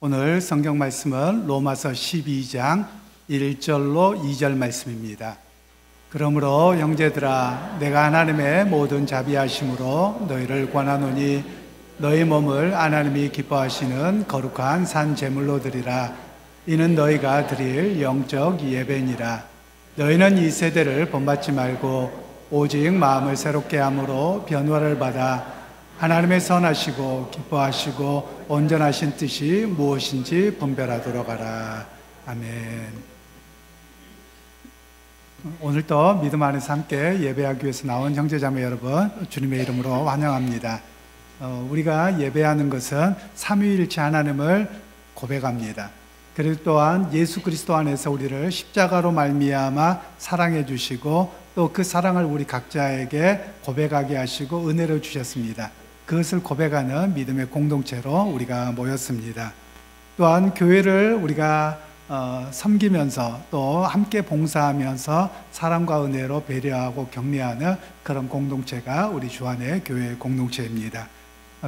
오늘 성경 말씀은 로마서 12장 1절로 2절 말씀입니다. 그러므로 형제들아, 내가 하나님의 모든 자비하심으로 너희를 권하노니 너희 몸을 하나님이 기뻐하시는 거룩한 산 제물로 드리라. 이는 너희가 드릴 영적 예배니라. 너희는 이 세대를 본받지 말고 오직 마음을 새롭게 함으로 변화를 받아 하나님의 선하시고 기뻐하시고 온전하신 뜻이 무엇인지 분별하도록 하라. 아멘. 오늘도 믿음 안에서 함께 예배하기 위해서 나온 형제자매 여러분, 주님의 이름으로 환영합니다. 우리가 예배하는 것은 삼위일체 하나님을 고백합니다. 그리고 또한 예수 그리스도 안에서 우리를 십자가로 말미암아 사랑해 주시고 또 그 사랑을 우리 각자에게 고백하게 하시고 은혜를 주셨습니다. 그것을 고백하는 믿음의 공동체로 우리가 모였습니다. 또한 교회를 우리가 섬기면서 또 함께 봉사하면서 사랑과 은혜로 배려하고 격려하는 그런 공동체가 우리 주안의 교회 공동체입니다.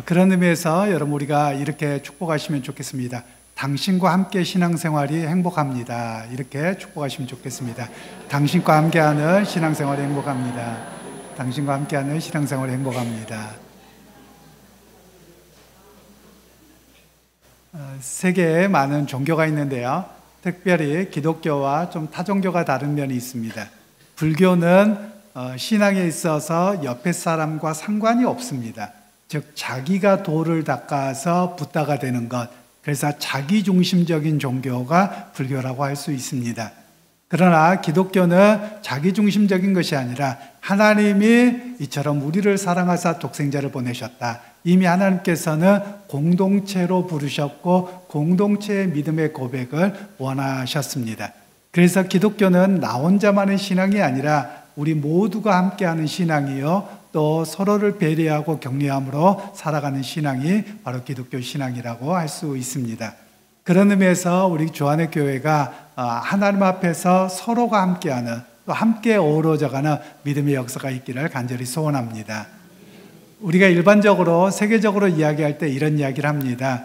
그런 의미에서 여러분, 우리가 이렇게 축복하시면 좋겠습니다. 당신과 함께 신앙생활이 행복합니다. 이렇게 축복하시면 좋겠습니다. 당신과 함께하는 신앙생활이 행복합니다. 당신과 함께하는 신앙생활이 행복합니다. 세계에 많은 종교가 있는데요, 특별히 기독교와 좀 타종교가 다른 면이 있습니다. 불교는 신앙에 있어서 옆에 사람과 상관이 없습니다. 즉 자기가 도를 닦아서 붓다가 되는 것, 그래서 자기중심적인 종교가 불교라고 할 수 있습니다. 그러나 기독교는 자기중심적인 것이 아니라 하나님이 이처럼 우리를 사랑하사 독생자를 보내셨다. 이미 하나님께서는 공동체로 부르셨고 공동체의 믿음의 고백을 원하셨습니다. 그래서 기독교는 나 혼자만의 신앙이 아니라 우리 모두가 함께하는 신앙이요, 또 서로를 배려하고 격려함으로 살아가는 신앙이 바로 기독교 신앙이라고 할 수 있습니다. 그런 의미에서 우리 주안의 교회가 하나님 앞에서 서로가 함께하는, 또 함께 어우러져가는 믿음의 역사가 있기를 간절히 소원합니다. 우리가 일반적으로 세계적으로 이야기할 때 이런 이야기를 합니다.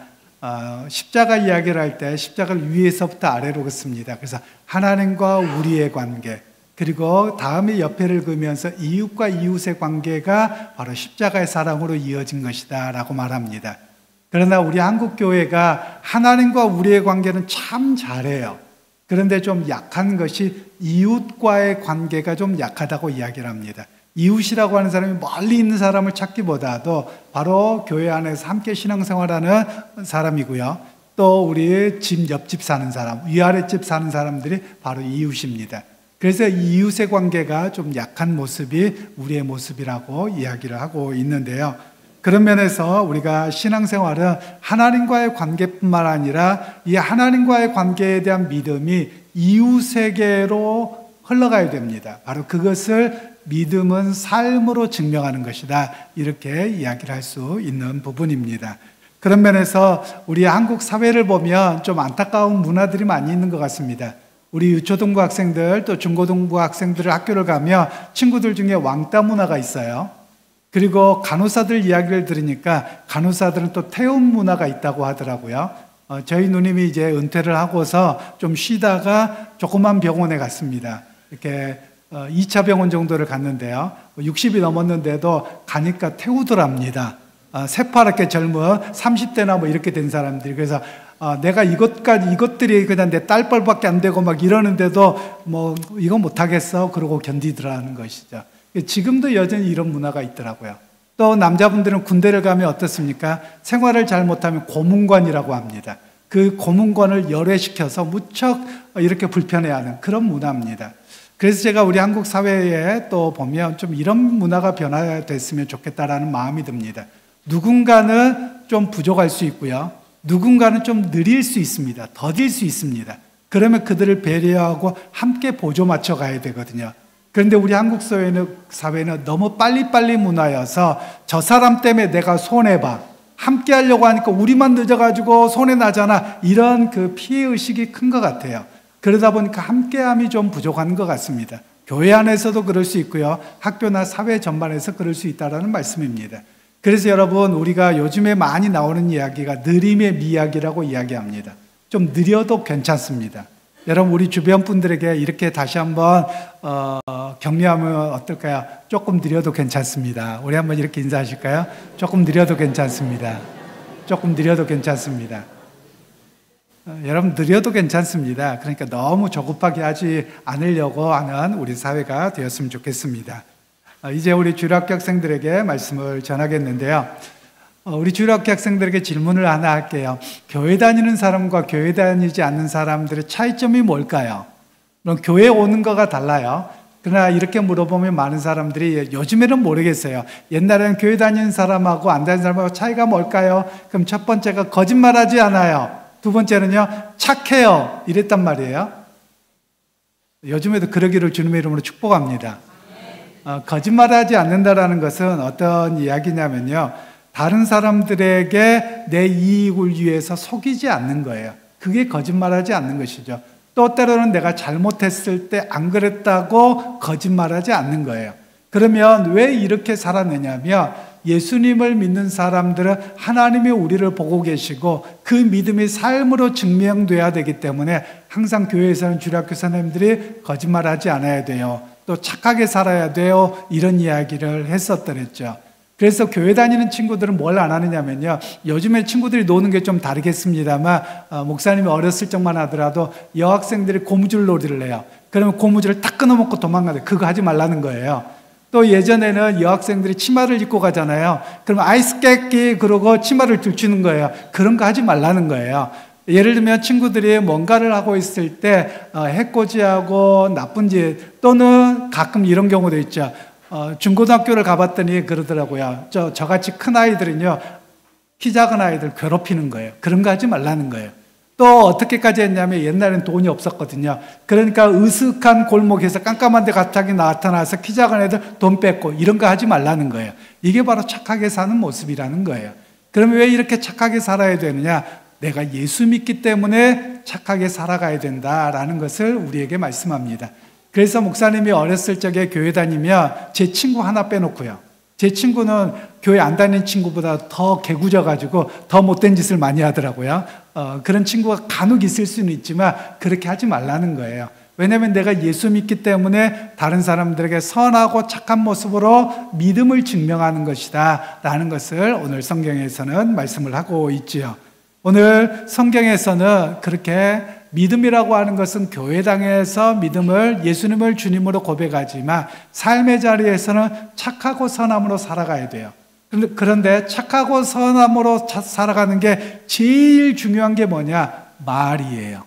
십자가 이야기를 할 때 십자가를 위에서부터 아래로 긋습니다. 그래서 하나님과 우리의 관계, 그리고 다음에 옆에를 그으면서 이웃과 이웃의 관계가 바로 십자가의 사랑으로 이어진 것이다 라고 말합니다. 그러나 우리 한국교회가 하나님과 우리의 관계는 참 잘해요. 그런데 좀 약한 것이 이웃과의 관계가 좀 약하다고 이야기를 합니다. 이웃이라고 하는 사람이 멀리 있는 사람을 찾기보다도 바로 교회 안에서 함께 신앙생활하는 사람이고요, 또 우리 집 옆집 사는 사람, 위아랫집 사는 사람들이 바로 이웃입니다. 그래서 이웃의 관계가 좀 약한 모습이 우리의 모습이라고 이야기를 하고 있는데요, 그런 면에서 우리가 신앙생활은 하나님과의 관계뿐만 아니라 이 하나님과의 관계에 대한 믿음이 이웃에게로 흘러가야 됩니다. 바로 그것을 믿음은 삶으로 증명하는 것이다, 이렇게 이야기를 할 수 있는 부분입니다. 그런 면에서 우리 한국 사회를 보면 좀 안타까운 문화들이 많이 있는 것 같습니다. 우리 유초등부 학생들, 또 중고등부 학생들 학교를 가면 친구들 중에 왕따 문화가 있어요. 그리고 간호사들 이야기를 들으니까 간호사들은 또 태움 문화가 있다고 하더라고요. 저희 누님이 이제 은퇴를 하고서 좀 쉬다가 조그만 병원에 갔습니다. 이렇게 2차 병원 정도를 갔는데요, 60이 넘었는데도 가니까 태우더랍니다. 새파랗게 젊은 30대나 뭐 이렇게 된 사람들이. 그래서 내가 이것들이 그냥 내 딸뻘밖에 안 되고 막 이러는데도 뭐 이거 못하겠어 그러고 견디더라는 것이죠. 지금도 여전히 이런 문화가 있더라고요. 또 남자분들은 군대를 가면 어떻습니까? 생활을 잘못하면 고문관이라고 합니다. 그 고문관을 열애시켜서 무척 이렇게 불편해하는 그런 문화입니다. 그래서 제가 우리 한국 사회에 또 보면 좀 이런 문화가 변화됐으면 좋겠다라는 마음이 듭니다. 누군가는 좀 부족할 수 있고요, 누군가는 좀 느릴 수 있습니다. 더딜 수 있습니다. 그러면 그들을 배려하고 함께 보조 맞춰 가야 되거든요. 그런데 우리 한국 사회는 너무 빨리빨리 문화여서 저 사람 때문에 내가 손해봐, 함께 하려고 하니까 우리만 늦어가지고 손해나잖아, 이런 그 피해의식이 큰 것 같아요. 그러다 보니까 함께함이 좀 부족한 것 같습니다. 교회 안에서도 그럴 수 있고요. 학교나 사회 전반에서 그럴 수 있다는 말씀입니다. 그래서 여러분, 우리가 요즘에 많이 나오는 이야기가 느림의 미학이라고 이야기합니다. 좀 느려도 괜찮습니다. 여러분, 우리 주변 분들에게 이렇게 다시 한번 격려하면 어떨까요? 조금 느려도 괜찮습니다. 우리 한번 이렇게 인사하실까요? 조금 느려도 괜찮습니다. 조금 느려도 괜찮습니다. 여러분, 느려도 괜찮습니다. 그러니까 너무 조급하게 하지 않으려고 하는 우리 사회가 되었으면 좋겠습니다. 이제 우리 주일학교 학생들에게 말씀을 전하겠는데요. 우리 주일학교 학생들에게 질문을 하나 할게요. 교회 다니는 사람과 교회 다니지 않는 사람들의 차이점이 뭘까요? 물론 교회 오는 거가 달라요. 그러나 이렇게 물어보면 많은 사람들이 요즘에는 모르겠어요. 옛날에는 교회 다니는 사람하고 안 다니는 사람하고 차이가 뭘까요? 그럼 첫 번째가 거짓말하지 않아요. 두 번째는요, 착해요. 이랬단 말이에요. 요즘에도 그러기를 주님의 이름으로 축복합니다. 거짓말하지 않는다라는 것은 어떤 이야기냐면요, 다른 사람들에게 내 이익을 위해서 속이지 않는 거예요. 그게 거짓말하지 않는 것이죠. 또 때로는 내가 잘못했을 때 안 그랬다고 거짓말하지 않는 거예요. 그러면 왜 이렇게 살아내냐면, 예수님을 믿는 사람들은 하나님이 우리를 보고 계시고 그 믿음이 삶으로 증명돼야 되기 때문에 항상 교회에서는 주일학교 선생님들이 거짓말하지 않아야 돼요. 또 착하게 살아야 돼요. 이런 이야기를 했었더랬죠. 그래서 교회 다니는 친구들은 뭘 안 하느냐면요, 요즘에 친구들이 노는 게 좀 다르겠습니다만 목사님이 어렸을 적만 하더라도 여학생들이 고무줄 놀이를 해요. 그러면 고무줄을 딱 끊어먹고 도망가요. 그거 하지 말라는 거예요. 또 예전에는 여학생들이 치마를 입고 가잖아요. 그러면 아이스 깨끼 그러고 치마를 들추는 거예요. 그런 거 하지 말라는 거예요. 예를 들면 친구들이 뭔가를 하고 있을 때 해코지하고 나쁜 짓, 또는 가끔 이런 경우도 있죠. 중고등학교를 가봤더니 그러더라고요. 저같이 큰 아이들은요, 키 작은 아이들 괴롭히는 거예요. 그런 거 하지 말라는 거예요. 또 어떻게까지 했냐면, 옛날엔 돈이 없었거든요. 그러니까 으슥한 골목에서 깜깜한 데 갑자기 나타나서 키 작은 애들 돈 뺏고, 이런 거 하지 말라는 거예요. 이게 바로 착하게 사는 모습이라는 거예요. 그러면 왜 이렇게 착하게 살아야 되느냐? 내가 예수 믿기 때문에 착하게 살아가야 된다라는 것을 우리에게 말씀합니다. 그래서 목사님이 어렸을 적에 교회 다니면 제 친구 하나 빼놓고요, 제 친구는 교회 안 다니는 친구보다 더 개구져가지고 더 못된 짓을 많이 하더라고요. 그런 친구가 간혹 있을 수는 있지만 그렇게 하지 말라는 거예요. 왜냐하면 내가 예수 믿기 때문에 다른 사람들에게 선하고 착한 모습으로 믿음을 증명하는 것이다 라는 것을 오늘 성경에서는 말씀을 하고 있지요. 오늘 성경에서는 그렇게 믿음이라고 하는 것은 교회당에서 믿음을, 예수님을 주님으로 고백하지만 삶의 자리에서는 착하고 선함으로 살아가야 돼요. 그런데 착하고 선함으로 살아가는 게 제일 중요한 게 뭐냐? 말이에요.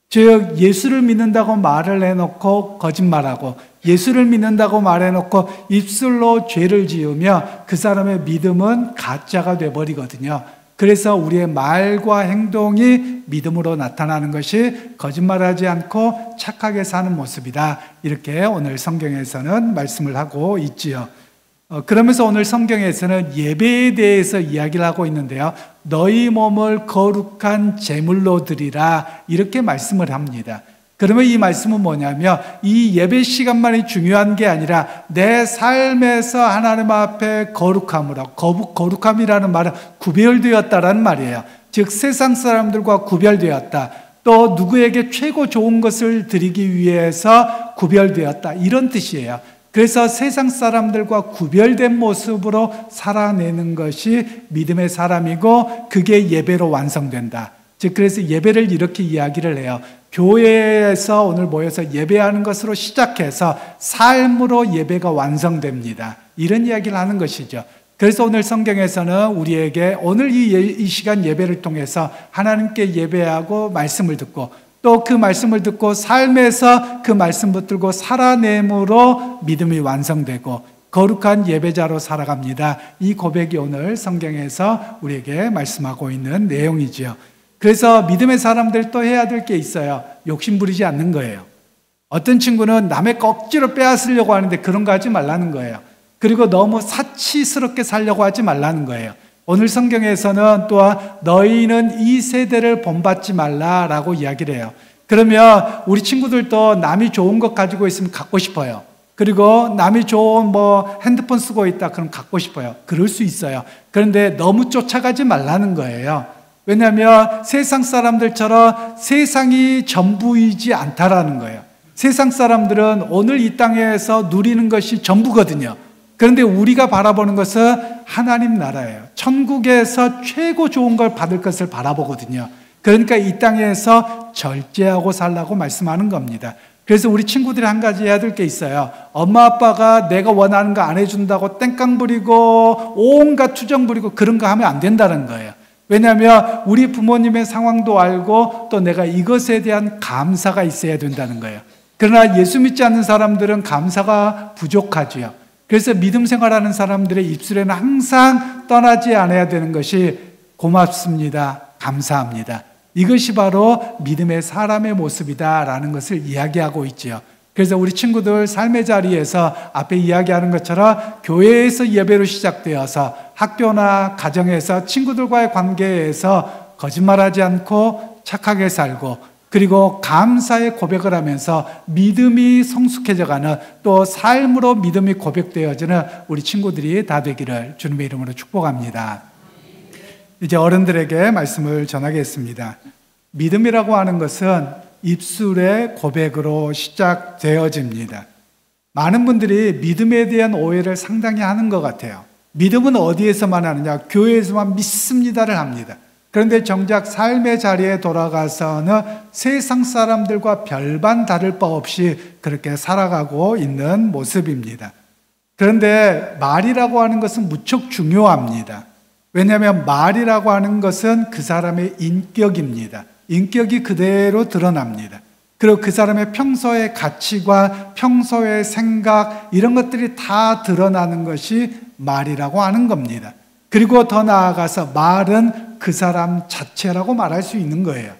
즉, 예수를 믿는다고 말을 해놓고 거짓말하고, 예수를 믿는다고 말해놓고 입술로 죄를 지으면 그 사람의 믿음은 가짜가 돼버리거든요. 그래서 우리의 말과 행동이 믿음으로 나타나는 것이 거짓말하지 않고 착하게 사는 모습이다. 이렇게 오늘 성경에서는 말씀을 하고 있지요. 그러면서 오늘 성경에서는 예배에 대해서 이야기를 하고 있는데요, 너희 몸을 거룩한 제물로 드리라, 이렇게 말씀을 합니다. 그러면 이 말씀은 뭐냐면, 이 예배 시간만이 중요한 게 아니라 내 삶에서 하나님 앞에 거룩함으로, 거룩함이라는 말은 구별되었다라는 말이에요. 즉 세상 사람들과 구별되었다, 또 누구에게 최고 좋은 것을 드리기 위해서 구별되었다, 이런 뜻이에요. 그래서 세상 사람들과 구별된 모습으로 살아내는 것이 믿음의 사람이고, 그게 예배로 완성된다. 즉 그래서 예배를 이렇게 이야기를 해요. 교회에서 오늘 모여서 예배하는 것으로 시작해서 삶으로 예배가 완성됩니다. 이런 이야기를 하는 것이죠. 그래서 오늘 성경에서는 우리에게 오늘 이 시간 예배를 통해서 하나님께 예배하고 말씀을 듣고, 또 그 말씀을 듣고 삶에서 그 말씀 붙들고 살아냄으로 믿음이 완성되고 거룩한 예배자로 살아갑니다. 이 고백이 오늘 성경에서 우리에게 말씀하고 있는 내용이지요. 그래서 믿음의 사람들 또 해야 될 게 있어요. 욕심 부리지 않는 거예요. 어떤 친구는 남의 거 억지로 빼앗으려고 하는데 그런 거 하지 말라는 거예요. 그리고 너무 사치스럽게 살려고 하지 말라는 거예요. 오늘 성경에서는 또한 너희는 이 세대를 본받지 말라라고 이야기를 해요. 그러면 우리 친구들도 남이 좋은 것 가지고 있으면 갖고 싶어요. 그리고 남이 좋은 핸드폰 쓰고 있다 그럼 갖고 싶어요. 그럴 수 있어요. 그런데 너무 쫓아가지 말라는 거예요. 왜냐하면 세상 사람들처럼 세상이 전부이지 않다라는 거예요. 세상 사람들은 오늘 이 땅에서 누리는 것이 전부거든요. 그런데 우리가 바라보는 것은 하나님 나라예요. 천국에서 최고 좋은 걸 받을 것을 바라보거든요. 그러니까 이 땅에서 절제하고 살라고 말씀하는 겁니다. 그래서 우리 친구들이 한 가지 해야 될 게 있어요. 엄마 아빠가 내가 원하는 거 안 해준다고 땡깡 부리고 온갖 투정 부리고 그런 거 하면 안 된다는 거예요. 왜냐하면 우리 부모님의 상황도 알고 또 내가 이것에 대한 감사가 있어야 된다는 거예요. 그러나 예수 믿지 않는 사람들은 감사가 부족하지요. 그래서 믿음 생활하는 사람들의 입술에는 항상 떠나지 않아야 되는 것이 고맙습니다, 감사합니다. 이것이 바로 믿음의 사람의 모습이다라는 것을 이야기하고 있지요. 그래서 우리 친구들 삶의 자리에서 앞에 이야기하는 것처럼 교회에서 예배로 시작되어서 학교나 가정에서 친구들과의 관계에서 거짓말하지 않고 착하게 살고 그리고 감사의 고백을 하면서 믿음이 성숙해져가는 또 삶으로 믿음이 고백되어지는 우리 친구들이 다 되기를 주님의 이름으로 축복합니다. 이제 어른들에게 말씀을 전하겠습니다. 믿음이라고 하는 것은 입술의 고백으로 시작되어집니다. 많은 분들이 믿음에 대한 오해를 상당히 하는 것 같아요. 믿음은 어디에서만 하느냐? 교회에서만 믿습니다를 합니다. 그런데 정작 삶의 자리에 돌아가서는 세상 사람들과 별반 다를 바 없이 그렇게 살아가고 있는 모습입니다. 그런데 말이라고 하는 것은 무척 중요합니다. 왜냐하면 말이라고 하는 것은 그 사람의 인격입니다. 인격이 그대로 드러납니다. 그리고 그 사람의 평소의 가치관, 평소의 생각 이런 것들이 다 드러나는 것이 말이라고 하는 겁니다. 그리고 더 나아가서 말은 그 사람 자체라고 말할 수 있는 거예요.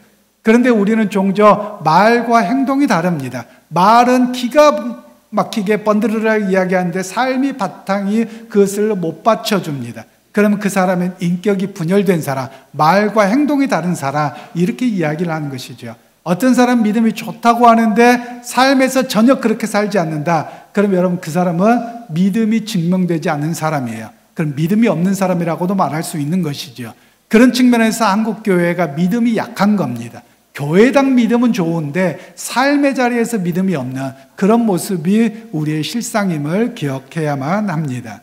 그런데 우리는 종종 말과 행동이 다릅니다. 말은 기가 막히게 번드르르 이야기하는데 삶이 바탕이 그것을 못 받쳐줍니다. 그러면 그 사람은 인격이 분열된 사람, 말과 행동이 다른 사람 이렇게 이야기를 하는 것이죠. 어떤 사람 믿음이 좋다고 하는데 삶에서 전혀 그렇게 살지 않는다. 그럼 여러분 그 사람은 믿음이 증명되지 않는 사람이에요. 그럼 믿음이 없는 사람이라고도 말할 수 있는 것이죠. 그런 측면에서 한국교회가 믿음이 약한 겁니다. 교회당 믿음은 좋은데 삶의 자리에서 믿음이 없는 그런 모습이 우리의 실상임을 기억해야만 합니다.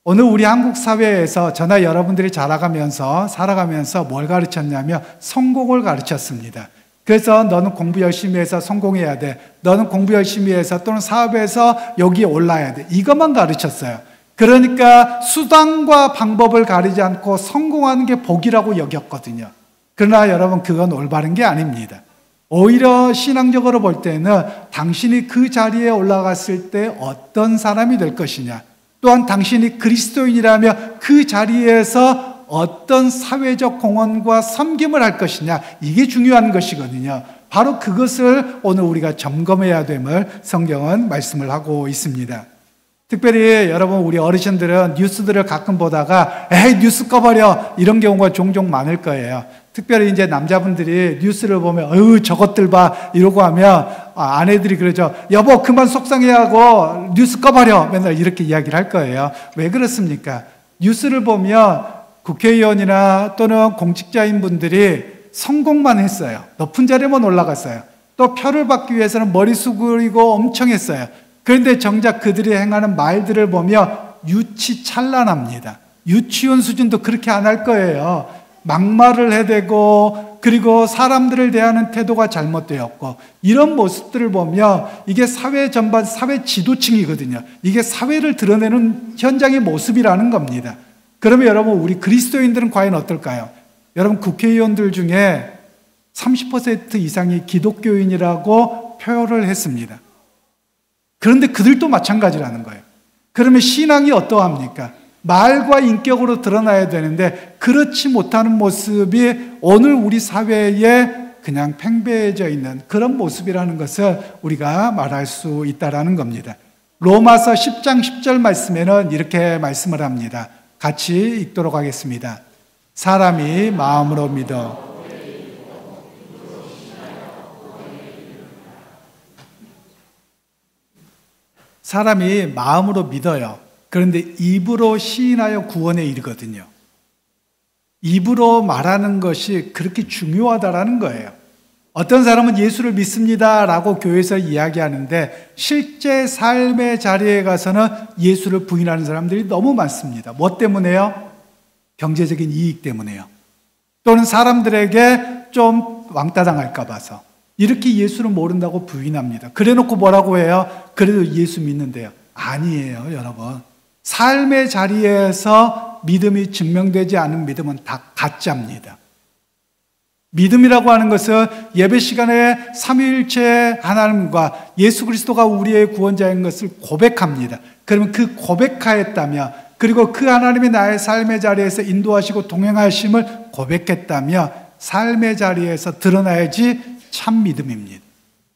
오늘 우리 한국 사회에서 저나 여러분들이 자라가면서 살아가면서 뭘 가르쳤냐면 성공을 가르쳤습니다. 그래서 너는 공부 열심히 해서 성공해야 돼. 너는 공부 열심히 해서 또는 사업에서 여기에 올라야 돼. 이것만 가르쳤어요. 그러니까 수단과 방법을 가리지 않고 성공하는 게 복이라고 여겼거든요. 그러나 여러분 그건 올바른 게 아닙니다. 오히려 신앙적으로 볼 때는 당신이 그 자리에 올라갔을 때 어떤 사람이 될 것이냐, 또한 당신이 그리스도인이라면 그 자리에서 어떤 사회적 공헌과 섬김을 할 것이냐, 이게 중요한 것이거든요. 바로 그것을 오늘 우리가 점검해야 됨을 성경은 말씀을 하고 있습니다. 특별히 여러분 우리 어르신들은 뉴스들을 가끔 보다가 에이 뉴스 꺼버려 이런 경우가 종종 많을 거예요. 특별히 이제 남자분들이 뉴스를 보면 어휴 저것들 봐 이러고 하면 아내들이 그러죠. 여보 그만 속상해하고 뉴스 꺼버려 맨날 이렇게 이야기를 할 거예요. 왜 그렇습니까? 뉴스를 보면 국회의원이나 또는 공직자인 분들이 성공만 했어요. 높은 자리만 올라갔어요. 또 표를 받기 위해서는 머리 숙이고 엄청 했어요. 그런데 정작 그들이 행하는 말들을 보면 유치찬란합니다. 유치원 수준도 그렇게 안 할 거예요. 막말을 해대고 그리고 사람들을 대하는 태도가 잘못되었고 이런 모습들을 보면 이게 사회 전반 사회 지도층이거든요. 이게 사회를 드러내는 현장의 모습이라는 겁니다. 그러면 여러분 우리 그리스도인들은 과연 어떨까요? 여러분 국회의원들 중에 30% 이상이 기독교인이라고 표를 했습니다. 그런데 그들도 마찬가지라는 거예요. 그러면 신앙이 어떠합니까? 말과 인격으로 드러나야 되는데 그렇지 못하는 모습이 오늘 우리 사회에 그냥 팽배해져 있는 그런 모습이라는 것을 우리가 말할 수 있다는 겁니다. 로마서 10장 10절 말씀에는 이렇게 말씀을 합니다. 같이 읽도록 하겠습니다. 사람이 마음으로 믿어 사람이 마음으로 믿어요. 그런데 입으로 시인하여 구원에 이르거든요. 입으로 말하는 것이 그렇게 중요하다라는 거예요. 어떤 사람은 예수를 믿습니다라고 교회에서 이야기하는데 실제 삶의 자리에 가서는 예수를 부인하는 사람들이 너무 많습니다. 뭐 때문에요? 경제적인 이익 때문에요. 또는 사람들에게 좀 왕따 당할까 봐서 이렇게 예수를 모른다고 부인합니다. 그래놓고 뭐라고 해요? 그래도 예수 믿는데요. 아니에요, 여러분. 삶의 자리에서 믿음이 증명되지 않은 믿음은 다 가짜입니다. 믿음이라고 하는 것은 예배 시간에 삼위일체 하나님과 예수 그리스도가 우리의 구원자인 것을 고백합니다. 그러면 그 고백하였다며, 그리고 그 하나님이 나의 삶의 자리에서 인도하시고 동행하심을 고백했다며 삶의 자리에서 드러나야지 참 믿음입니다.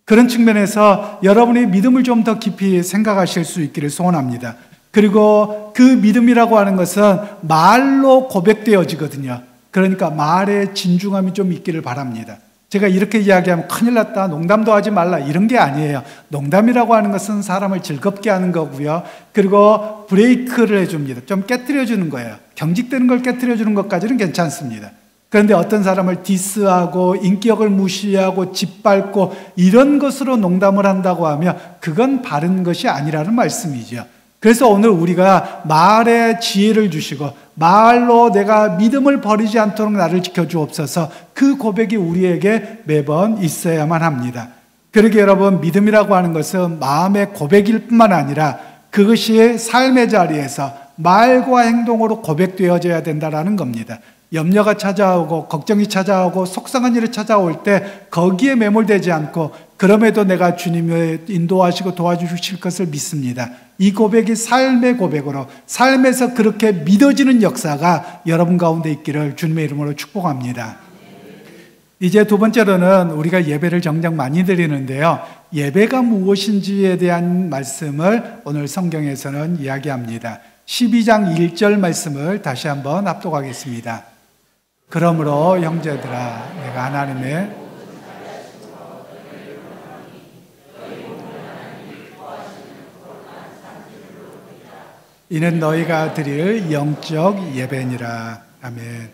그런 측면에서 여러분이 믿음을 좀 더 깊이 생각하실 수 있기를 소원합니다. 그리고 그 믿음이라고 하는 것은 말로 고백되어지거든요. 그러니까 말에 진중함이 좀 있기를 바랍니다. 제가 이렇게 이야기하면 큰일 났다, 농담도 하지 말라, 이런 게 아니에요. 농담이라고 하는 것은 사람을 즐겁게 하는 거고요. 그리고 브레이크를 해줍니다. 좀 깨트려 주는 거예요. 경직되는 걸 깨트려 주는 것까지는 괜찮습니다. 그런데 어떤 사람을 디스하고 인격을 무시하고 짓밟고 이런 것으로 농담을 한다고 하면 그건 바른 것이 아니라는 말씀이죠. 그래서 오늘 우리가 말에 지혜를 주시고 말로 내가 믿음을 버리지 않도록 나를 지켜주옵소서, 그 고백이 우리에게 매번 있어야만 합니다. 그러게 여러분, 믿음이라고 하는 것은 마음의 고백일 뿐만 아니라 그것이 삶의 자리에서 말과 행동으로 고백되어져야 된다는 겁니다. 염려가 찾아오고 걱정이 찾아오고 속상한 일이 찾아올 때 거기에 매몰되지 않고 그럼에도 내가 주님의 인도하시고 도와주실 것을 믿습니다. 이 고백이 삶의 고백으로 삶에서 그렇게 믿어지는 역사가 여러분 가운데 있기를 주님의 이름으로 축복합니다. 이제 두 번째로는 우리가 예배를 정작 많이 드리는데요, 예배가 무엇인지에 대한 말씀을 오늘 성경에서는 이야기합니다. 12장 1절 말씀을 다시 한번 합독하겠습니다. 그러므로 형제들아, 내가 하나님의 이는 너희가 드릴 영적 예배니라. 아멘.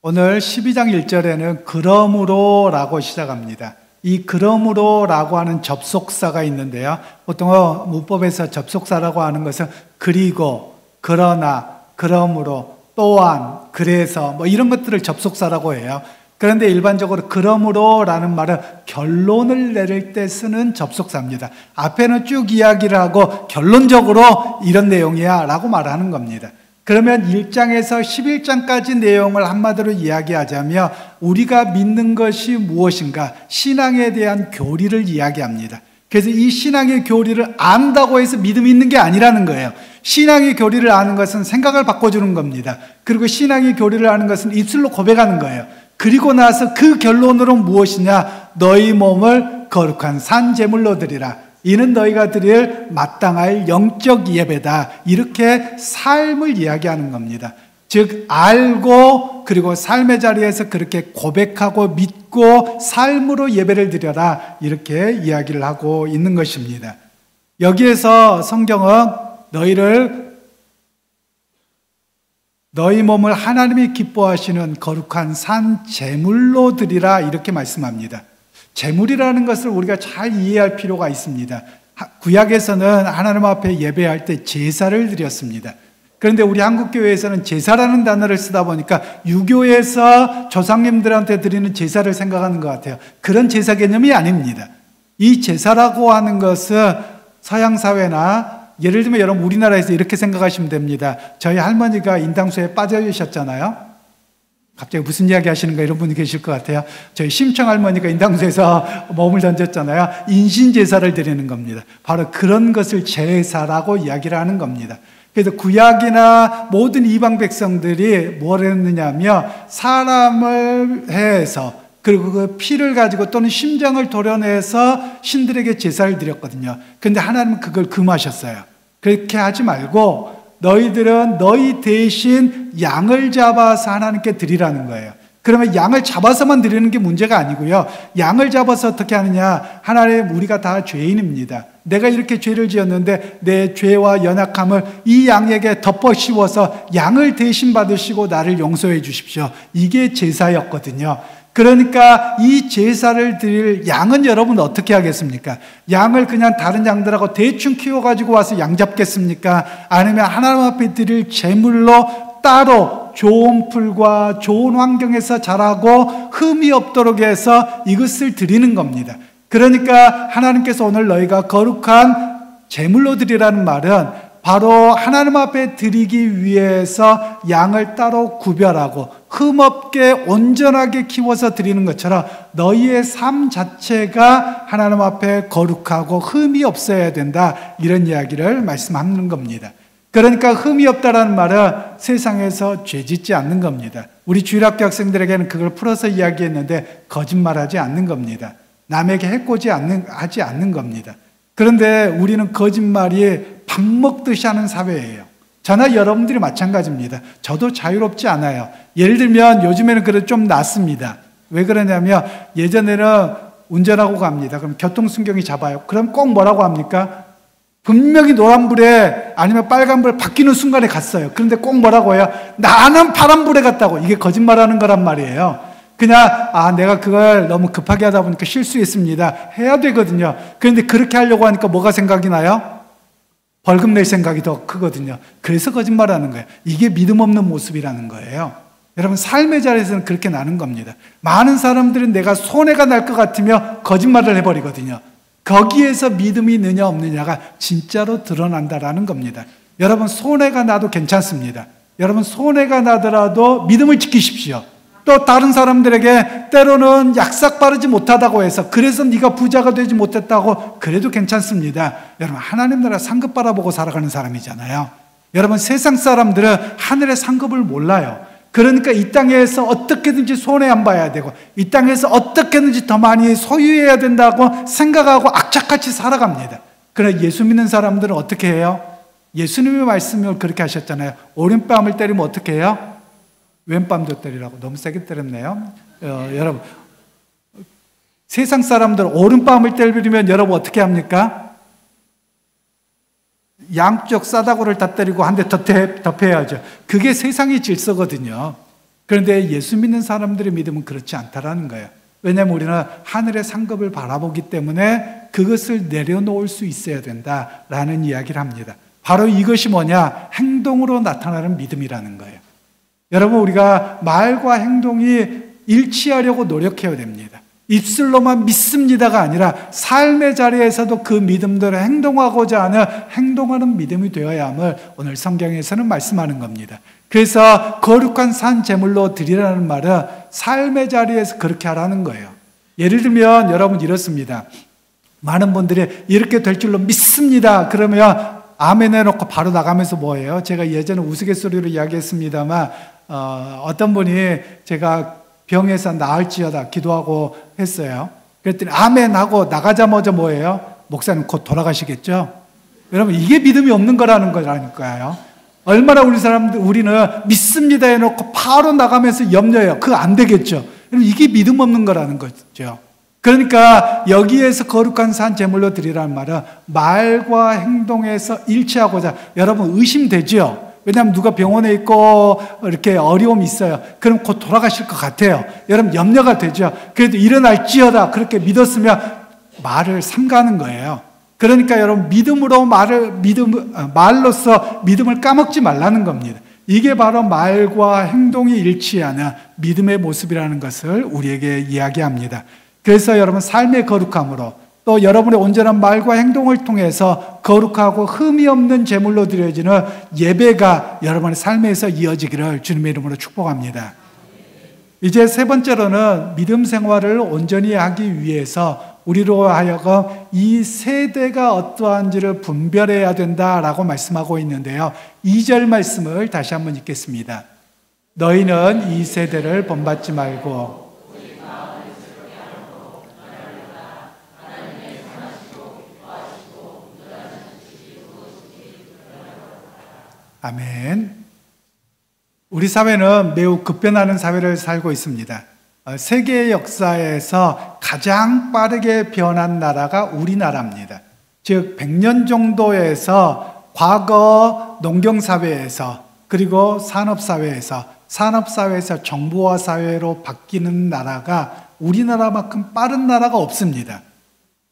오늘 12장 1절에는 그러므로 라고 시작합니다. 이 그러므로 라고 하는 접속사가 있는데요, 보통 문법에서 접속사라고 하는 것은 그리고, 그러나, 그러므로, 또한, 그래서 뭐 이런 것들을 접속사라고 해요. 그런데 일반적으로 그러므로 라는 말은 결론을 내릴 때 쓰는 접속사입니다. 앞에는 쭉 이야기를 하고 결론적으로 이런 내용이야 라고 말하는 겁니다. 그러면 1장에서 11장까지 내용을 한마디로 이야기하자면 우리가 믿는 것이 무엇인가, 신앙에 대한 교리를 이야기합니다. 그래서 이 신앙의 교리를 안다고 해서 믿음이 있는 게 아니라는 거예요. 신앙의 교리를 아는 것은 생각을 바꿔주는 겁니다. 그리고 신앙의 교리를 아는 것은 입술로 고백하는 거예요. 그리고 나서 그 결론으로 무엇이냐, 너희 몸을 거룩한 산 제물로 드리라. 이는 너희가 드릴 마땅할 영적 예배다. 이렇게 삶을 이야기하는 겁니다. 즉 알고 그리고 삶의 자리에서 그렇게 고백하고 믿고 삶으로 예배를 드려라, 이렇게 이야기를 하고 있는 것입니다. 여기에서 성경은 너희 몸을 하나님이 기뻐하시는 거룩한 산 제물로 드리라, 이렇게 말씀합니다. 제물이라는 것을 우리가 잘 이해할 필요가 있습니다. 구약에서는 하나님 앞에 예배할 때 제사를 드렸습니다. 그런데 우리 한국교회에서는 제사라는 단어를 쓰다 보니까 유교에서 조상님들한테 드리는 제사를 생각하는 것 같아요. 그런 제사 개념이 아닙니다. 이 제사라고 하는 것은 서양 사회나 예를 들면 여러분 우리나라에서 이렇게 생각하시면 됩니다. 저희 할머니가 인당수에 빠져 계셨잖아요. 갑자기 무슨 이야기 하시는가 이런 분이 계실 것 같아요. 저희 심청 할머니가 인당수에서 몸을 던졌잖아요. 인신제사를 드리는 겁니다. 바로 그런 것을 제사라고 이야기를 하는 겁니다. 그래서 구약이나 모든 이방 백성들이 뭘 했느냐면 사람을 해서 그리고 그 피를 가지고 또는 심장을 도려내서 신들에게 제사를 드렸거든요. 그런데 하나님은 그걸 금하셨어요. 그렇게 하지 말고 너희들은 너희 대신 양을 잡아서 하나님께 드리라는 거예요. 그러면 양을 잡아서만 드리는 게 문제가 아니고요. 양을 잡아서 어떻게 하느냐? 하나님, 우리가 다 죄인입니다. 내가 이렇게 죄를 지었는데 내 죄와 연약함을 이 양에게 덮어 씌워서 양을 대신 받으시고 나를 용서해 주십시오. 이게 제사였거든요. 그러니까 이 제사를 드릴 양은 여러분 어떻게 하겠습니까? 양을 그냥 다른 양들하고 대충 키워가지고 와서 양 잡겠습니까? 아니면 하나님 앞에 드릴 제물로 따로 좋은 풀과 좋은 환경에서 자라고 흠이 없도록 해서 이것을 드리는 겁니다. 그러니까 하나님께서 오늘 너희가 거룩한 제물로 드리라는 말은 바로 하나님 앞에 드리기 위해서 양을 따로 구별하고 흠없게 온전하게 키워서 드리는 것처럼 너희의 삶 자체가 하나님 앞에 거룩하고 흠이 없어야 된다, 이런 이야기를 말씀하는 겁니다. 그러니까 흠이 없다라는 말은 세상에서 죄 짓지 않는 겁니다. 우리 주일학교 학생들에게는 그걸 풀어서 이야기했는데 거짓말하지 않는 겁니다. 남에게 해코지 하지 않는 겁니다. 그런데 우리는 거짓말이 밥 먹듯이 하는 사회예요. 저나 여러분들이 마찬가지입니다. 저도 자유롭지 않아요. 예를 들면 요즘에는 그래도 좀 낫습니다. 왜 그러냐면 예전에는 운전하고 갑니다. 그럼 교통순경이 잡아요. 그럼 꼭 뭐라고 합니까? 분명히 노란불에 아니면 빨간불에 바뀌는 순간에 갔어요. 그런데 꼭 뭐라고 해요? 나는 파란불에 갔다고. 이게 거짓말하는 거란 말이에요. 그냥 내가 그걸 너무 급하게 하다 보니까 실수했습니다, 해야 되거든요. 그런데 그렇게 하려고 하니까 뭐가 생각이 나요? 벌금 낼 생각이 더 크거든요. 그래서 거짓말하는 거예요. 이게 믿음 없는 모습이라는 거예요. 여러분, 삶의 자리에서는 그렇게 나는 겁니다. 많은 사람들은 내가 손해가 날 것 같으며 거짓말을 해버리거든요. 거기에서 믿음이 있느냐 없느냐가 진짜로 드러난다라는 겁니다. 여러분, 손해가 나도 괜찮습니다. 여러분, 손해가 나더라도 믿음을 지키십시오. 또 다른 사람들에게 때로는 약삭 바르지 못하다고 해서 그래서 네가 부자가 되지 못했다고 그래도 괜찮습니다. 여러분, 하나님 나라 상급 바라보고 살아가는 사람이잖아요. 여러분, 세상 사람들은 하늘의 상급을 몰라요. 그러니까 이 땅에서 어떻게든지 손해 안 봐야 되고 이 땅에서 어떻게든지 더 많이 소유해야 된다고 생각하고 악착같이 살아갑니다. 그러나 예수 믿는 사람들은 어떻게 해요? 예수님의 말씀을 그렇게 하셨잖아요. 오른뺨을 때리면 어떻게 해요? 왼뺨도 때리라고. 너무 세게 때렸네요. 여러분, 세상 사람들은 오른뺨을 때리면 여러분 어떻게 합니까? 양쪽 싸다구를 다 때리고 한 대 더 패야죠. 그게 세상의 질서거든요. 그런데 예수 믿는 사람들의 믿음은 그렇지 않다라는 거예요. 왜냐하면 우리는 하늘의 상급을 바라보기 때문에 그것을 내려놓을 수 있어야 된다라는 이야기를 합니다. 바로 이것이 뭐냐? 행동으로 나타나는 믿음이라는 거예요. 여러분, 우리가 말과 행동이 일치하려고 노력해야 됩니다. 입술로만 믿습니다가 아니라 삶의 자리에서도 그 믿음대로 행동하고자 하는 행동하는 믿음이 되어야 함을 오늘 성경에서는 말씀하는 겁니다. 그래서 거룩한 산 제물로 드리라는 말은 삶의 자리에서 그렇게 하라는 거예요. 예를 들면 여러분 이렇습니다. 많은 분들이 이렇게 될 줄로 믿습니다. 그러면 아멘 해놓고 바로 나가면서 뭐예요? 제가 예전에 우스갯소리로 이야기했습니다만 어떤 분이 제가 병에서 나을지어다 기도하고 했어요. 그랬더니 아멘 하고 나가자마자 뭐예요? 목사님 곧 돌아가시겠죠? 여러분, 이게 믿음이 없는 거라는 거라니까요. 얼마나 우리는 믿습니다 해놓고 바로 나가면서 염려해요. 그거 안 되겠죠? 여러분, 이게 믿음 없는 거라는 거죠. 그러니까 여기에서 거룩한 산 제물로 드리라는 말은 말과 행동에서 일치하고자. 여러분, 의심되죠? 왜냐하면 누가 병원에 있고 이렇게 어려움이 있어요. 그럼 곧 돌아가실 것 같아요. 여러분, 염려가 되죠. 그래도 일어날지어다 그렇게 믿었으면 말을 삼가는 거예요. 그러니까 여러분, 말로써 믿음을 까먹지 말라는 겁니다. 이게 바로 말과 행동이 일치하는 믿음의 모습이라는 것을 우리에게 이야기합니다. 그래서 여러분, 삶의 거룩함으로 또 여러분의 온전한 말과 행동을 통해서 거룩하고 흠이 없는 제물로 드려지는 예배가 여러분의 삶에서 이어지기를 주님의 이름으로 축복합니다. 이제 세 번째로는 믿음 생활을 온전히 하기 위해서 우리로 하여금 이 세대가 어떠한지를 분별해야 된다라고 말씀하고 있는데요. 2절 말씀을 다시 한번 읽겠습니다. 너희는 이 세대를 본받지 말고 아멘. 우리 사회는 매우 급변하는 사회를 살고 있습니다. 세계 역사에서 가장 빠르게 변한 나라가 우리나라입니다. 즉 100년 정도에서 과거 농경사회에서 그리고 산업사회에서 정보화 사회로 바뀌는 나라가 우리나라만큼 빠른 나라가 없습니다.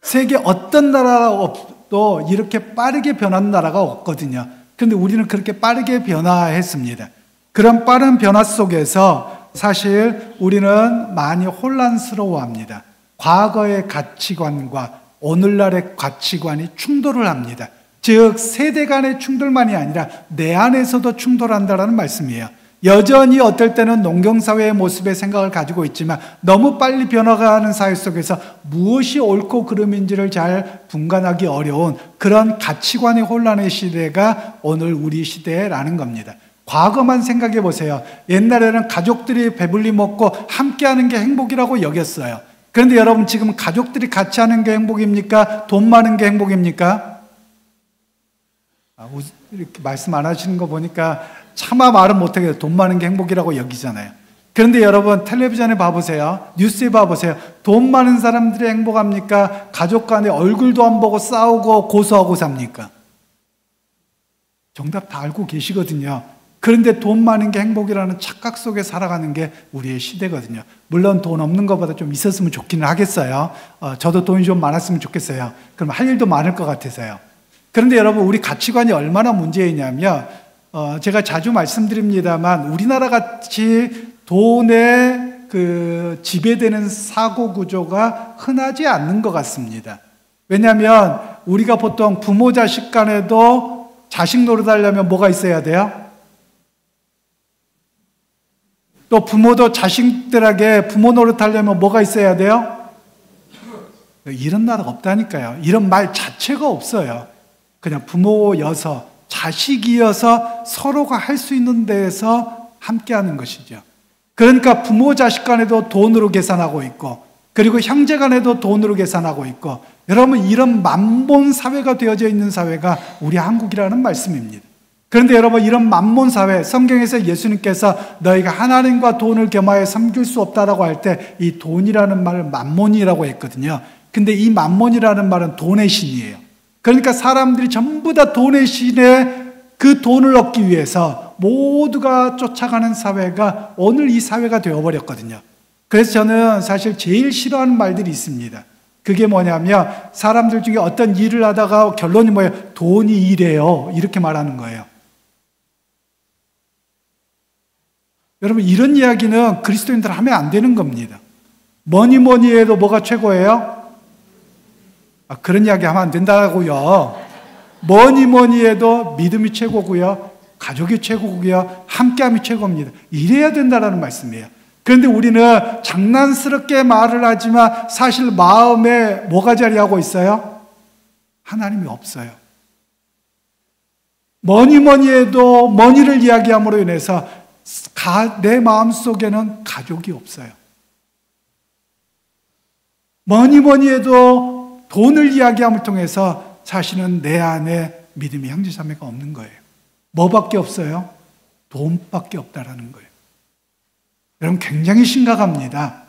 세계 어떤 나라도 이렇게 빠르게 변한 나라가 없거든요. 그런데 우리는 그렇게 빠르게 변화했습니다. 그런 빠른 변화 속에서 사실 우리는 많이 혼란스러워합니다. 과거의 가치관과 오늘날의 가치관이 충돌을 합니다. 즉 세대 간의 충돌만이 아니라 내 안에서도 충돌한다는 말씀이에요. 여전히 어떨 때는 농경사회의 모습의 생각을 가지고 있지만 너무 빨리 변화가는 사회 속에서 무엇이 옳고 그름인지를 잘 분간하기 어려운 그런 가치관의 혼란의 시대가 오늘 우리 시대라는 겁니다. 과거만 생각해 보세요. 옛날에는 가족들이 배불리 먹고 함께하는 게 행복이라고 여겼어요. 그런데 여러분 지금 가족들이 같이 하는 게 행복입니까? 돈 많은 게 행복입니까? 이렇게 말씀 안 하시는 거 보니까 차마 말은 못하겠어요. 돈 많은 게 행복이라고 여기잖아요. 그런데 여러분 텔레비전에 봐보세요. 뉴스에 봐보세요. 돈 많은 사람들이 행복합니까? 가족 간에 얼굴도 안 보고 싸우고 고소하고 삽니까? 정답 다 알고 계시거든요. 그런데 돈 많은 게 행복이라는 착각 속에 살아가는 게 우리의 시대거든요. 물론 돈 없는 것보다 좀 있었으면 좋기는 하겠어요. 저도 돈이 좀 많았으면 좋겠어요. 그럼 할 일도 많을 것 같아서요. 그런데 여러분 우리 가치관이 얼마나 문제이냐면 제가 자주 말씀드립니다만 우리나라 같이 돈에 지배되는 사고 구조가 흔하지 않는 것 같습니다. 왜냐하면 우리가 보통 부모 자식 간에도 자식 노릇하려면 뭐가 있어야 돼요? 또 부모도 자식들에게 부모 노릇하려면 뭐가 있어야 돼요? 이런 나라가 없다니까요. 이런 말 자체가 없어요. 그냥 부모여서 자식이어서 서로가 할 수 있는 데에서 함께하는 것이죠. 그러니까 부모 자식 간에도 돈으로 계산하고 있고 그리고 형제 간에도 돈으로 계산하고 있고 여러분 이런 만본 사회가 되어져 있는 사회가 우리 한국이라는 말씀입니다. 그런데 여러분 이런 만몬 사회, 성경에서 예수님께서 너희가 하나님과 돈을 겸하여 섬길 수 없다라고 할 때 이 돈이라는 말을 만몬이라고 했거든요. 근데 이 만몬이라는 말은 돈의 신이에요. 그러니까 사람들이 전부 다 돈의 신에 그 돈을 얻기 위해서 모두가 쫓아가는 사회가 오늘 이 사회가 되어버렸거든요. 그래서 저는 사실 제일 싫어하는 말들이 있습니다. 그게 뭐냐면 사람들 중에 어떤 일을 하다가 결론이 뭐예요? 돈이 이래요. 이렇게 말하는 거예요. 여러분 이런 이야기는 그리스도인들 하면 안 되는 겁니다. 뭐니 해도 뭐가 최고예요? 그런 이야기 하면 안 된다고요. 뭐니 해도 믿음이 최고고요. 가족이 최고고요. 함께함이 최고입니다. 이래야 된다는 말씀이에요. 그런데 우리는 장난스럽게 말을 하지만 사실 마음에 뭐가 자리하고 있어요? 하나님이 없어요. 뭐니 해도 뭐니를 이야기함으로 인해서 내 마음속에는 가족이 없어요. 뭐니 해도 돈을 이야기함을 통해서 사실은 내 안에 믿음의 형제자매가 없는 거예요. 뭐밖에 없어요? 돈밖에 없다라는 거예요. 여러분 굉장히 심각합니다.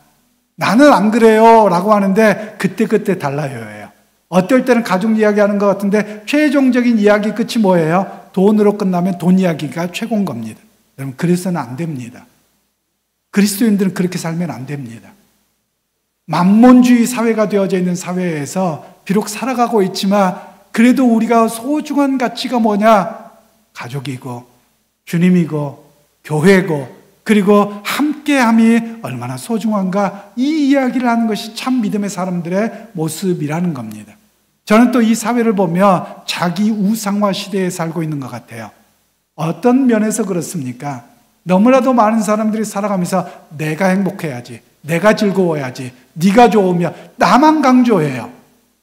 나는 안 그래요 라고 하는데 그때그때 달라요. 어떨 때는 가족 이야기하는 것 같은데 최종적인 이야기 끝이 뭐예요? 돈으로 끝나면 돈 이야기가 최고인 겁니다. 여러분 그래서는 안 됩니다. 그리스도인들은 그렇게 살면 안 됩니다. 만몬주의 사회가 되어져 있는 사회에서 비록 살아가고 있지만 그래도 우리가 소중한 가치가 뭐냐? 가족이고 주님이고 교회고 그리고 함께함이 얼마나 소중한가 이 이야기를 하는 것이 참 믿음의 사람들의 모습이라는 겁니다. 저는 또 이 사회를 보면 자기 우상화 시대에 살고 있는 것 같아요. 어떤 면에서 그렇습니까? 너무나도 많은 사람들이 살아가면서 내가 행복해야지, 내가 즐거워야지, 네가 좋으면 나만 강조해요.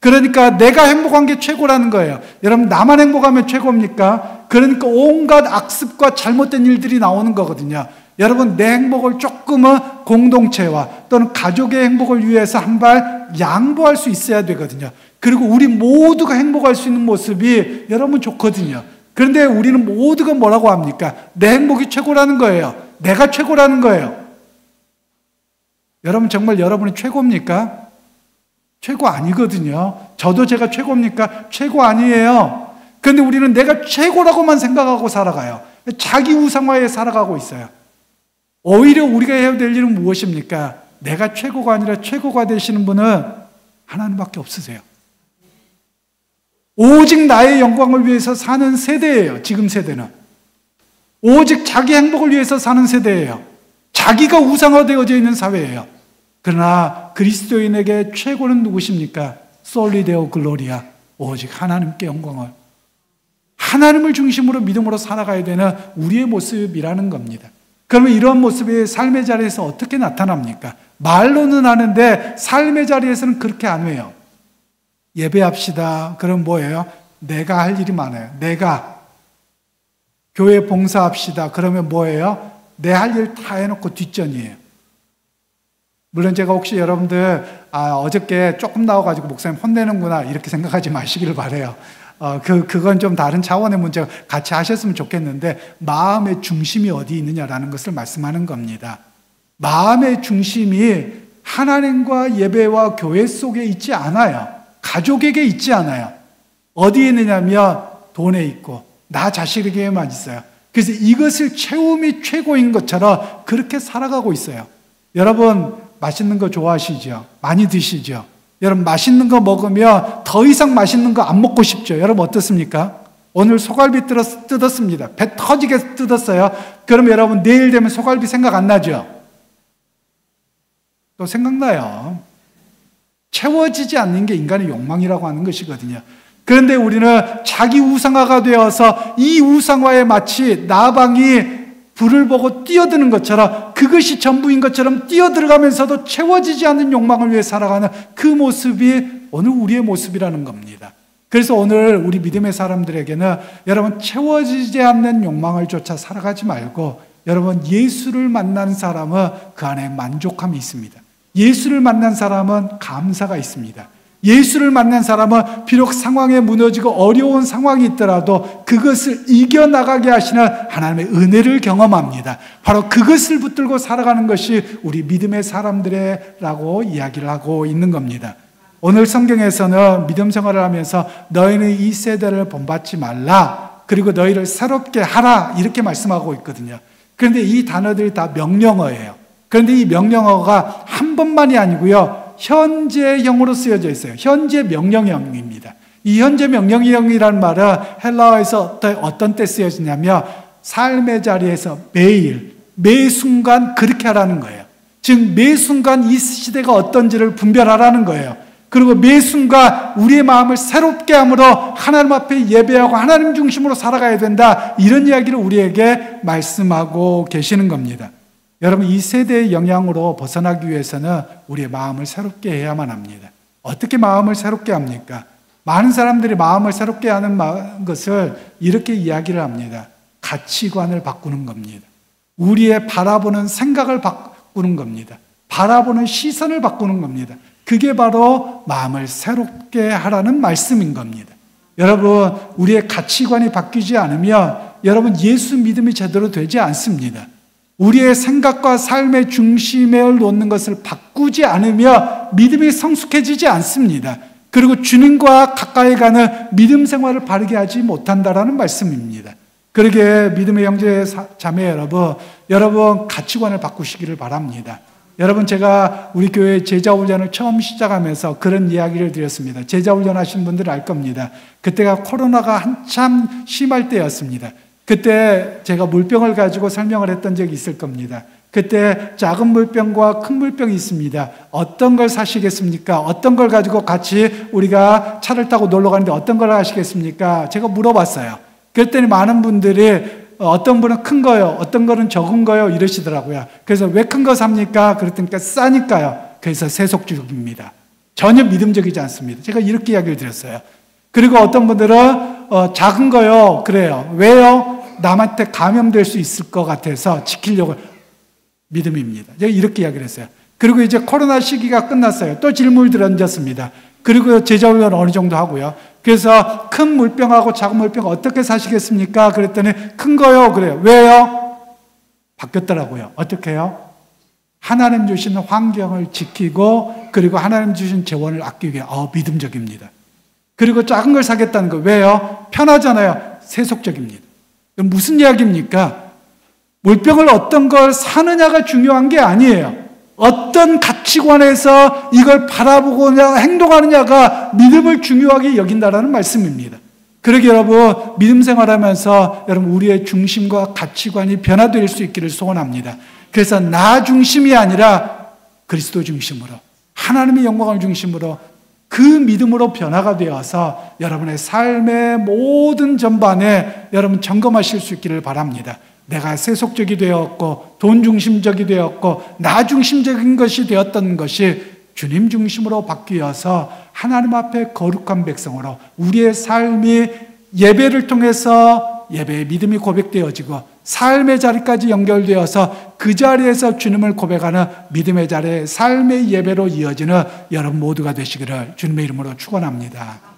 그러니까 내가 행복한 게 최고라는 거예요. 여러분 나만 행복하면 최고입니까? 그러니까 온갖 악습과 잘못된 일들이 나오는 거거든요. 여러분 내 행복을 조금은 공동체와 또는 가족의 행복을 위해서 한 발 양보할 수 있어야 되거든요. 그리고 우리 모두가 행복할 수 있는 모습이 여러분 좋거든요. 그런데 우리는 모두가 뭐라고 합니까? 내 행복이 최고라는 거예요. 내가 최고라는 거예요. 여러분, 정말 여러분이 최고입니까? 최고 아니거든요. 저도 제가 최고입니까? 최고 아니에요. 그런데 우리는 내가 최고라고만 생각하고 살아가요. 자기 우상화에 살아가고 있어요. 오히려 우리가 해야 될 일은 무엇입니까? 내가 최고가 아니라 최고가 되시는 분은 하나님밖에 없으세요. 오직 나의 영광을 위해서 사는 세대예요. 지금 세대는. 오직 자기 행복을 위해서 사는 세대예요. 자기가 우상화되어져 있는 사회예요. 그러나 그리스도인에게 최고는 누구십니까? 솔리 데오 글로리아. 오직 하나님께 영광을. 하나님을 중심으로 믿음으로 살아가야 되는 우리의 모습이라는 겁니다. 그러면 이런 모습이 삶의 자리에서 어떻게 나타납니까? 말로는 하는데 삶의 자리에서는 그렇게 안 해요. 예배합시다. 그럼 뭐예요? 내가 할 일이 많아요. 내가. 교회 봉사합시다. 그러면 뭐예요? 내 할 일 다 해놓고 뒷전이에요. 물론 제가 혹시 여러분들 어저께 조금 나와가지고 목사님 혼내는구나 이렇게 생각하지 마시기를 바라요. 그건 좀 다른 차원의 문제가 같이 하셨으면 좋겠는데 마음의 중심이 어디 있느냐라는 것을 말씀하는 겁니다. 마음의 중심이 하나님과 예배와 교회 속에 있지 않아요. 가족에게 있지 않아요. 어디에 있느냐면 돈에 있고 나 자식에게만 있어요. 그래서 이것을 채움이 최고인 것처럼 그렇게 살아가고 있어요. 여러분 맛있는 거 좋아하시죠? 많이 드시죠? 여러분 맛있는 거 먹으면 더 이상 맛있는 거 안 먹고 싶죠? 여러분 어떻습니까? 오늘 소갈비 뜯었습니다. 배 터지게 뜯었어요. 그럼 여러분 내일 되면 소갈비 생각 안 나죠? 또 생각나요. 채워지지 않는 게 인간의 욕망이라고 하는 것이거든요. 그런데 우리는 자기 우상화가 되어서 이 우상화에 마치 나방이 불을 보고 뛰어드는 것처럼 그것이 전부인 것처럼 뛰어들어가면서도 채워지지 않는 욕망을 위해 살아가는 그 모습이 오늘 우리의 모습이라는 겁니다. 그래서 오늘 우리 믿음의 사람들에게는 여러분 채워지지 않는 욕망을 쫓아 살아가지 말고 여러분 예수를 만난 사람은 그 안에 만족함이 있습니다. 예수를 만난 사람은 감사가 있습니다. 예수를 만난 사람은 비록 상황에 무너지고 어려운 상황이 있더라도 그것을 이겨나가게 하시는 하나님의 은혜를 경험합니다. 바로 그것을 붙들고 살아가는 것이 우리 믿음의 사람들이라고 이야기를 하고 있는 겁니다. 오늘 성경에서는 믿음 생활을 하면서 너희는 이 세대를 본받지 말라. 그리고 너희를 새롭게 하라. 이렇게 말씀하고 있거든요. 그런데 이 단어들이 다 명령어예요. 그런데 이 명령어가 한 번만이 아니고요. 현재형으로 쓰여져 있어요. 현재 명령형입니다. 이 현재 명령형이라는 말은 헬라어에서 어떤 때 쓰여지냐면 삶의 자리에서 매일, 매 순간 그렇게 하라는 거예요. 즉 매 순간 이 시대가 어떤지를 분별하라는 거예요. 그리고 매 순간 우리의 마음을 새롭게 함으로 하나님 앞에 예배하고 하나님 중심으로 살아가야 된다. 이런 이야기를 우리에게 말씀하고 계시는 겁니다. 여러분 이 세대의 영향으로 벗어나기 위해서는 우리의 마음을 새롭게 해야만 합니다. 어떻게 마음을 새롭게 합니까? 많은 사람들이 마음을 새롭게 하는 것을 이렇게 이야기를 합니다. 가치관을 바꾸는 겁니다. 우리의 바라보는 생각을 바꾸는 겁니다. 바라보는 시선을 바꾸는 겁니다. 그게 바로 마음을 새롭게 하라는 말씀인 겁니다. 여러분 우리의 가치관이 바뀌지 않으면 여러분 예수 믿음이 제대로 되지 않습니다. 우리의 생각과 삶의 중심에 놓는 것을 바꾸지 않으면 믿음이 성숙해지지 않습니다. 그리고 주님과 가까이 가는 믿음 생활을 바르게 하지 못한다라는 말씀입니다. 그러게 믿음의 형제 자매 여러분 가치관을 바꾸시기를 바랍니다. 여러분 제가 우리 교회 제자훈련을 처음 시작하면서 그런 이야기를 드렸습니다. 제자훈련 하신 분들 알 겁니다. 그때가 코로나가 한참 심할 때였습니다. 그때 제가 물병을 가지고 설명을 했던 적이 있을 겁니다. 그때 작은 물병과 큰 물병이 있습니다. 어떤 걸 사시겠습니까? 어떤 걸 가지고 같이 우리가 차를 타고 놀러 가는데 어떤 걸 하시겠습니까? 제가 물어봤어요. 그랬더니 많은 분들이 어떤 분은 큰 거요, 어떤 거는 적은 거요 이러시더라고요. 그래서 왜 큰 거 삽니까? 그랬더니 싸니까요. 그래서 세속주의입니다. 전혀 믿음적이지 않습니다. 제가 이렇게 이야기를 드렸어요. 그리고 어떤 분들은 작은 거요. 그래요. 왜요? 남한테 감염될 수 있을 것 같아서 지키려고. 믿음입니다. 제가 이렇게 이야기를 했어요. 그리고 이제 코로나 시기가 끝났어요. 또 질문을 던졌습니다. 그리고 제자훈련 어느 정도 하고요. 그래서 큰 물병하고 작은 물병 어떻게 사시겠습니까? 그랬더니 큰 거요. 그래요. 왜요? 바뀌었더라고요. 어떻게 해요? 하나님 주신 환경을 지키고 그리고 하나님 주신 재원을 아끼기 위해 믿음적입니다. 그리고 작은 걸 사겠다는 거 왜요? 편하잖아요. 세속적입니다. 무슨 이야기입니까? 물병을 어떤 걸 사느냐가 중요한 게 아니에요. 어떤 가치관에서 이걸 바라보고냐 행동하느냐가 믿음을 중요하게 여긴다라는 말씀입니다. 그러게 여러분 믿음 생활하면서 여러분 우리의 중심과 가치관이 변화될 수 있기를 소원합니다. 그래서 나 중심이 아니라 그리스도 중심으로 하나님의 영광을 중심으로 그 믿음으로 변화가 되어서 여러분의 삶의 모든 전반에 여러분 점검하실 수 있기를 바랍니다. 내가 세속적이 되었고 돈 중심적이 되었고 나 중심적인 것이 되었던 것이 주님 중심으로 바뀌어서 하나님 앞에 거룩한 백성으로 우리의 삶이 예배를 통해서 예배의 믿음이 고백되어지고 삶의 자리까지 연결되어서 그 자리에서 주님을 고백하는 믿음의 자리에 삶의 예배로 이어지는 여러분 모두가 되시기를 주님의 이름으로 축원합니다.